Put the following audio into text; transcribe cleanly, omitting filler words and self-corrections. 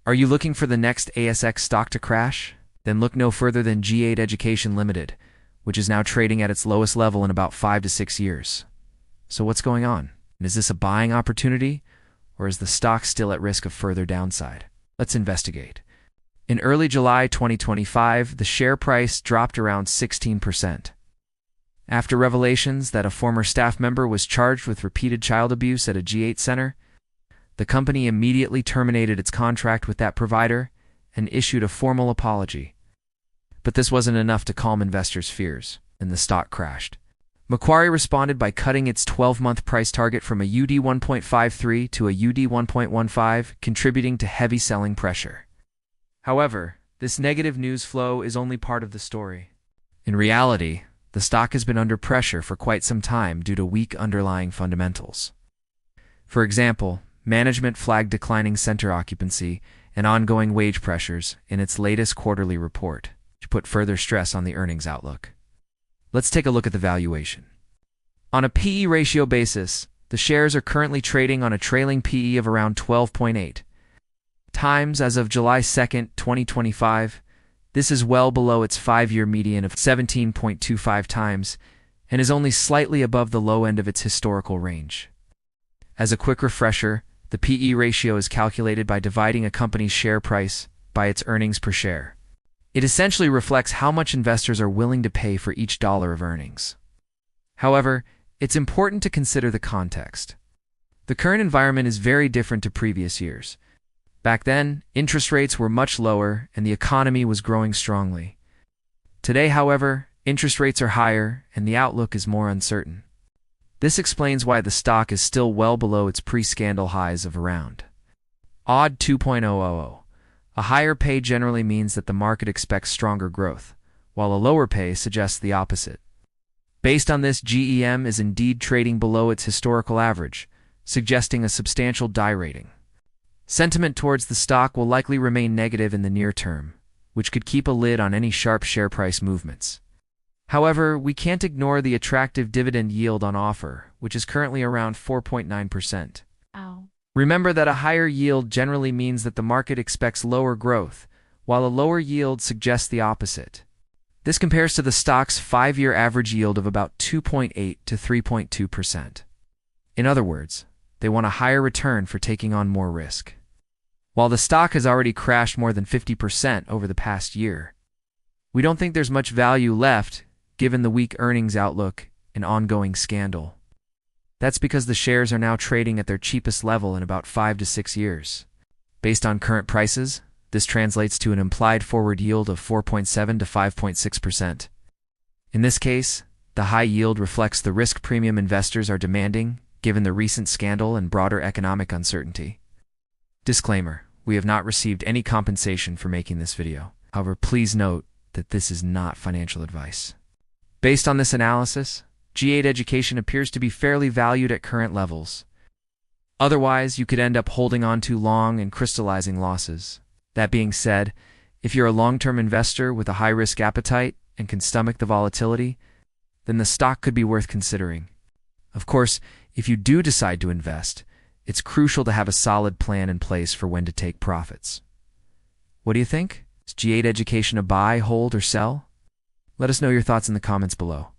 Are you looking for the next ASX stock to crash? Then look no further than G8 Education Limited, which is now trading at its lowest level in about 5 to 6 years. So what's going on? And is this a buying opportunity, or is the stock still at risk of further downside? Let's investigate. In early July 2025, the share price dropped around 16%. After revelations that a former staff member was charged with repeated child abuse at a G8 center, the company immediately terminated its contract with that provider and issued a formal apology. But this wasn't enough to calm investors' fears, and the stock crashed. Macquarie responded by cutting its 12-month price target from a UD 1.53 to a UD 1.15, contributing to heavy selling pressure. However, this negative news flow is only part of the story. In reality, the stock has been under pressure for quite some time due to weak underlying fundamentals. For example, management flagged declining center occupancy and ongoing wage pressures in its latest quarterly report, to put further stress on the earnings outlook. Let's take a look at the valuation. On a PE ratio basis, the shares are currently trading on a trailing PE of around 12.8 times as of July 2nd, 2025. This is well below its 5-year median of 17.25 times and is only slightly above the low end of its historical range. As a quick refresher, the PE ratio is calculated by dividing a company's share price by its earnings per share. It essentially reflects how much investors are willing to pay for each dollar of earnings. However, it's important to consider the context. The current environment is very different to previous years. Back then, interest rates were much lower and the economy was growing strongly. Today, however, interest rates are higher and the outlook is more uncertain. This explains why the stock is still well below its pre-scandal highs of around odd 2.000. A higher pay generally means that the market expects stronger growth, while a lower pay suggests the opposite. Based on this, GEM is indeed trading below its historical average, suggesting a substantial die rating. Sentiment towards the stock will likely remain negative in the near term, which could keep a lid on any sharp share price movements. However, we can't ignore the attractive dividend yield on offer, which is currently around 4.9%. Remember that a higher yield generally means that the market expects lower growth, while a lower yield suggests the opposite. This compares to the stock's 5-year average yield of about 2.8 to 3.2%. In other words, they want a higher return for taking on more risk. While the stock has already crashed more than 50% over the past year, we don't think there's much value left given the weak earnings outlook and ongoing scandal. That's because the shares are now trading at their cheapest level in about 5 to 6 years. Based on current prices, this translates to an implied forward yield of 4.7 to 5.6%. In this case, the high yield reflects the risk premium investors are demanding, given the recent scandal and broader economic uncertainty. Disclaimer: we have not received any compensation for making this video. However, please note that this is not financial advice. Based on this analysis, G8 Education appears to be fairly valued at current levels. Otherwise, you could end up holding on too long and crystallizing losses. That being said, if you're a long-term investor with a high-risk appetite and can stomach the volatility, then the stock could be worth considering. Of course, if you do decide to invest, it's crucial to have a solid plan in place for when to take profits. What do you think? Is G8 Education a buy, hold, or sell? Let us know your thoughts in the comments below.